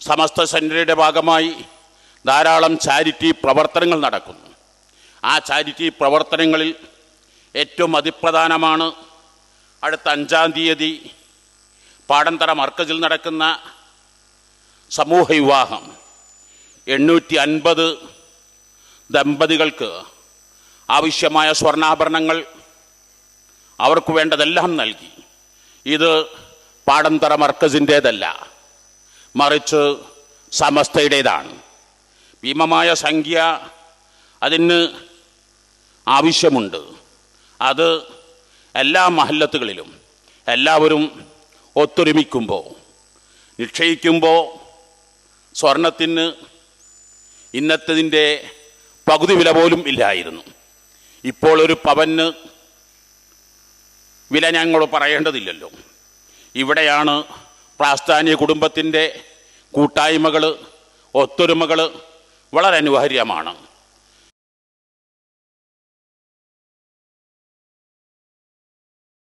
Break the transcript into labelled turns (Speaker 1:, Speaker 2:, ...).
Speaker 1: സമസ്ത സെൻ്ററിയുടെ ഭാഗമായി ധാരാളം ചാരിറ്റി പ്രവർത്തനങ്ങൾ നടക്കുന്നു. ആ ചാരിറ്റി പ്രവർത്തനങ്ങളിൽ ഏറ്റവും അതിപ്രധാനമാണ് അടുത്ത 5-ാം തീയതി പാടന്തറ മർക്കസിൽ നടക്കുന്ന സമൂഹ വിവാഹം. 850 ദമ്പതികൾക്ക് ആവശ്യമായ സ്വർണ്ണാഭരണങ്ങൾ അവർക്ക് വേണ്ടതെല്ലാം നൽകി. ഇത് പാടന്തറ മർക്കസിൻ്റേതല്ല, മറിച്ച് സമസ്തയുടേതാണ്. ഭീമമായ സംഖ്യ അതിന് ആവശ്യമുണ്ട്. അത് എല്ലാ മഹല്ലത്തുകളിലും എല്ലാവരും ഒത്തൊരുമിക്കുമ്പോൾ നിക്ഷയിക്കുമ്പോൾ സ്വർണത്തിന് ഇന്നത്തതിൻ്റെ പകുതി വില പോലും ഇല്ലായിരുന്നു. ഇപ്പോൾ ഒരു പവന് വില ഞങ്ങൾ പറയേണ്ടതില്ലല്ലോ. ഇവിടെയാണ് പ്രാസ്ഥാനിക കുടുംബത്തിൻ്റെ കൂട്ടായ്മകൾ, ഒത്തൊരുമകൾ വളരെ അനിവാര്യമാണ്.